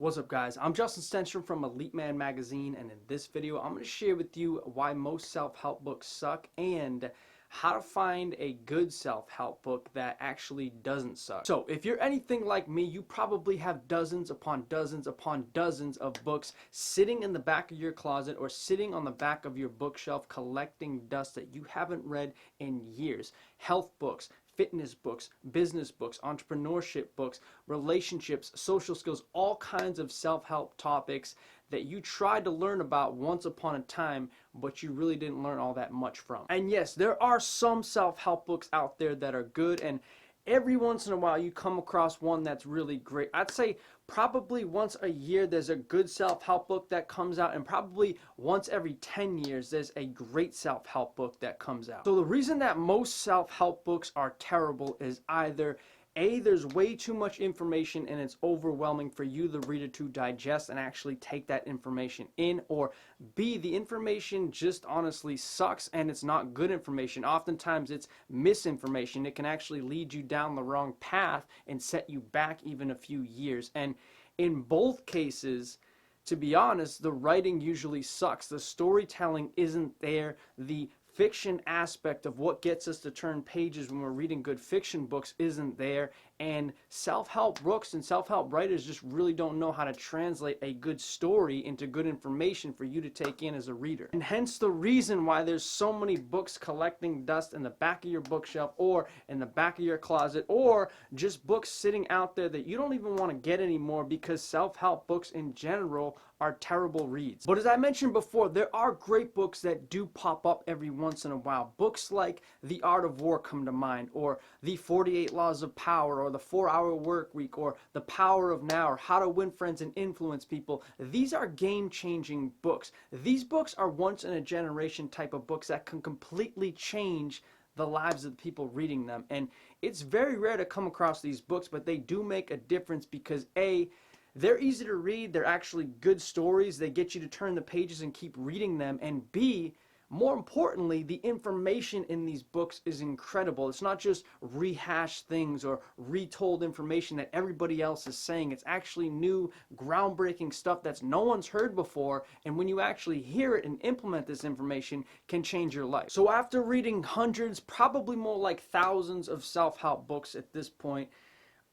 What's up, guys? I'm Justin Stenstrom from Elite Man Magazine, and in this video I'm going to share with you why most self-help books suck and how to find a good self-help book that actually doesn't suck. So if you're anything like me, you probably have dozens upon dozens upon dozens of books sitting in the back of your closet or sitting on the back of your bookshelf collecting dust that you haven't read in years. Health books, fitness books, business books, entrepreneurship books, relationships, social skills, all kinds of self-help topics that you tried to learn about once upon a time, but you really didn't learn all that much from. And yes, there are some self-help books out there that are good, and every once in a while you come across one that's really great. I'd say probably once a year there's a good self-help book that comes out, and probably once every 10 years there's a great self-help book that comes out. So the reason that most self-help books are terrible is either A, there's way too much information and it's overwhelming for you, the reader, to digest and actually take that information in, or B, the information just honestly sucks and it's not good information. Oftentimes it's misinformation. It can actually lead you down the wrong path and set you back even a few years. And in both cases, to be honest, the writing usually sucks. The storytelling isn't there. The fiction aspect of what gets us to turn pages when we're reading good fiction books isn't there, and self-help books and self-help writers just really don't know how to translate a good story into good information for you to take in as a reader. And hence the reason why there's so many books collecting dust in the back of your bookshelf or in the back of your closet, or just books sitting out there that you don't even want to get anymore, because self-help books in general are terrible reads. But as I mentioned before, there are great books that do pop up every once in a while. Books like The Art of War come to mind, or The 48 Laws of Power, or The 4-Hour Work Week, or The Power of Now, or How to Win Friends and Influence People. These are game-changing books. These books are once-in-a-generation type of books that can completely change the lives of the people reading them. And it's very rare to come across these books, but they do make a difference because A, they're easy to read, they're actually good stories, they get you to turn the pages and keep reading them, and B, more importantly, the information in these books is incredible. It's not just rehashed things or retold information that everybody else is saying. It's actually new, groundbreaking stuff that's no one's heard before, and when you actually hear it and implement this information, can change your life. So after reading hundreds, probably more like thousands of self-help books at this point,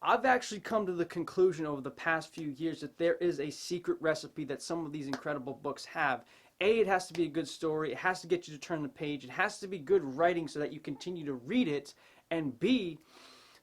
I've actually come to the conclusion over the past few years that there is a secret recipe that some of these incredible books have. A, it has to be a good story, it has to get you to turn the page, it has to be good writing so that you continue to read it, and B,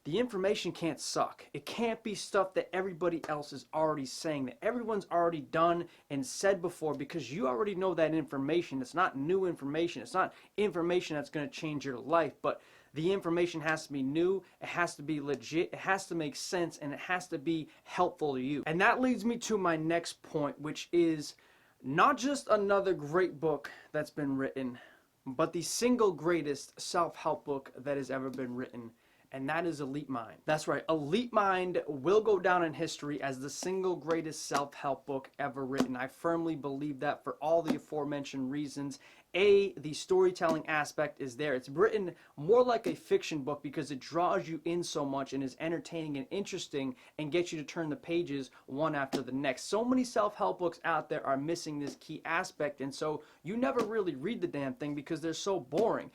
the information can't suck. It can't be stuff that everybody else is already saying, that everyone's already done and said before, because you already know that information. It's not new information. It's not information that's going to change your life, but the information has to be new, it has to be legit, it has to make sense, and it has to be helpful to you. And that leads me to my next point, which is not just another great book that's been written, but the single greatest self-help book that has ever been written, and that is Elite Mind. That's right, Elite Mind will go down in history as the single greatest self-help book ever written. I firmly believe that for all the aforementioned reasons. A, the storytelling aspect is there. It's written more like a fiction book because it draws you in so much and is entertaining and interesting and gets you to turn the pages one after the next. So many self-help books out there are missing this key aspect, and so you never really read the damn thing because they're so boring.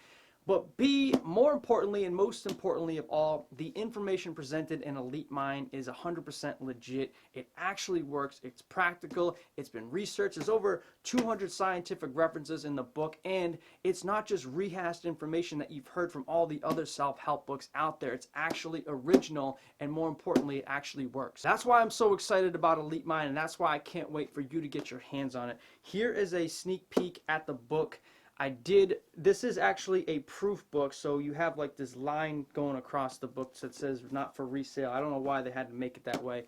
But B, more importantly and most importantly of all, the information presented in Elite Mind is 100% legit. It actually works. It's practical. It's been researched. There's over 200 scientific references in the book, and it's not just rehashed information that you've heard from all the other self-help books out there. It's actually original, and more importantly, it actually works. That's why I'm so excited about Elite Mind, and that's why I can't wait for you to get your hands on it. Here is a sneak peek at the book. This is actually a proof book, so you have like this line going across the book that says not for resale. I don't know why they had to make it that way.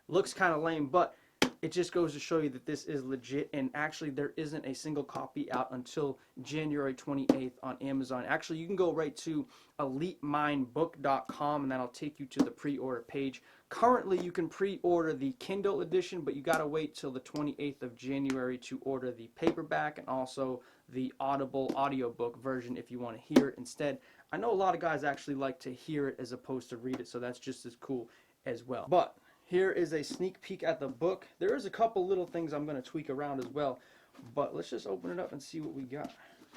Looks kind of lame, but it just goes to show you that this is legit, and actually there isn't a single copy out until January 28th on Amazon. Actually, you can go right to elitemindbook.com and that'll take you to the pre-order page. Currently, you can pre-order the Kindle edition, but you gotta wait till the 28th of January to order the paperback and also the Audible audiobook version if you want to hear it instead. I know a lot of guys actually like to hear it as opposed to read it, so that's just as cool as well. But here is a sneak peek at the book. There is a couple little things I'm going to tweak around as well, but let's just open it up and see what we got.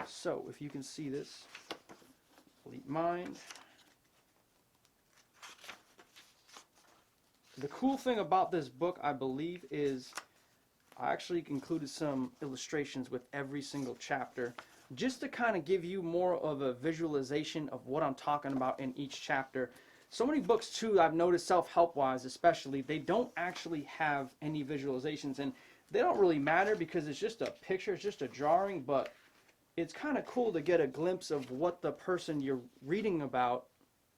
So if you can see this, Elite Mind. The cool thing about this book, I believe, is I actually included some illustrations with every single chapter just to kind of give you more of a visualization of what I'm talking about in each chapter. So many books too, I've noticed, self-help wise especially, they don't actually have any visualizations, and they don't really matter because it's just a picture, it's just a drawing, but it's kind of cool to get a glimpse of what the person you're reading about,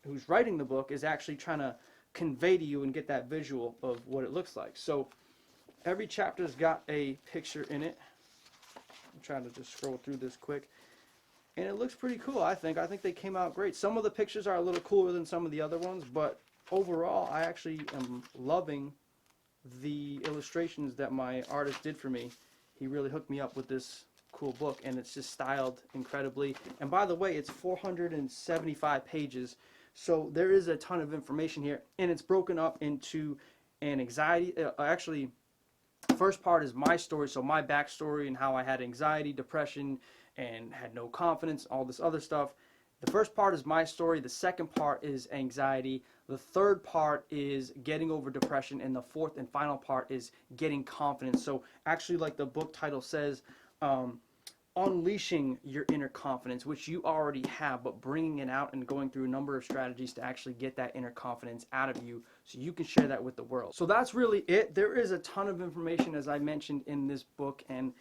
who's writing the book, is actually trying to convey to you and get that visual of what it looks like. So every chapter's got a picture in it. I'm trying to just scroll through this quick. And it looks pretty cool, I think. I think they came out great. Some of the pictures are a little cooler than some of the other ones, but overall, I actually am loving the illustrations that my artist did for me. He really hooked me up with this cool book, and it's just styled incredibly. And by the way, it's 475 pages, so there is a ton of information here, and it's broken up into an anxiety. Actually, first part is my story, so my backstory and how I had anxiety, depression, and had no confidence, all this other stuff. The first part is my story. The second part is anxiety. The third part is getting over depression. And the fourth and final part is getting confidence. So actually, like the book title says, unleashing your inner confidence, which you already have, but bringing it out and going through a number of strategies to actually get that inner confidence out of you so you can share that with the world. So that's really it. There is a ton of information, as I mentioned, in this book, and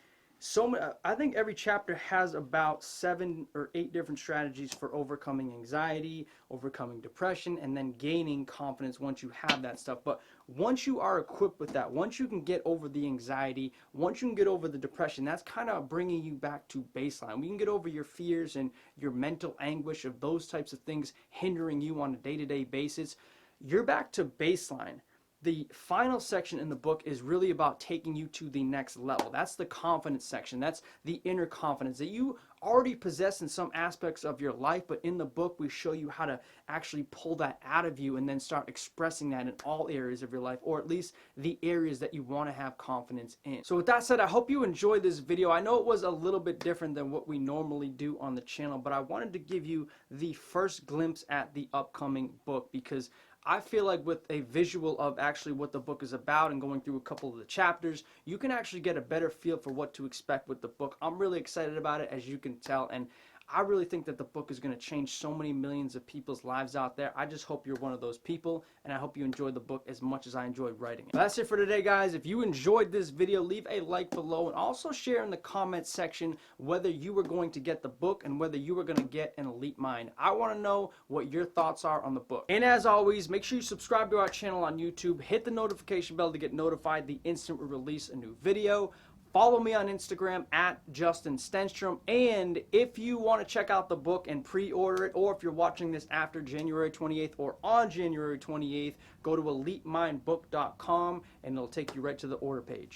I think every chapter has about 7 or 8 different strategies for overcoming anxiety, overcoming depression, and then gaining confidence once you have that stuff. But once you are equipped with that, once you can get over the anxiety, once you can get over the depression, that's kind of bringing you back to baseline. We can get over your fears and your mental anguish of those types of things hindering you on a day-to-day basis. You're back to baseline. The final section in the book is really about taking you to the next level. That's the confidence section. That's the inner confidence that you already possess in some aspects of your life, but in the book we show you how to actually pull that out of you and then start expressing that in all areas of your life, or at least the areas that you want to have confidence in. So with that said, I hope you enjoyed this video. I know it was a little bit different than what we normally do on the channel, but I wanted to give you the first glimpse at the upcoming book, because I feel like with a visual of actually what the book is about and going through a couple of the chapters, you can actually get a better feel for what to expect with the book. I'm really excited about it, as you can tell, and I really think that the book is going to change so many millions of people's lives out there. I just hope you're one of those people, and I hope you enjoyed the book as much as I enjoyed writing it. That's it for today, guys. If you enjoyed this video, leave a like below, and also share in the comments section whether you were going to get the book and whether you were going to get an Elite Mind. I want to know what your thoughts are on the book. And as always, make sure you subscribe to our channel on YouTube. Hit the notification bell to get notified the instant we release a new video. Follow me on Instagram at Justin Stenstrom. And if you want to check out the book and pre-order it, or if you're watching this after January 28th or on January 28th, go to elitemindbook.com and it'll take you right to the order page.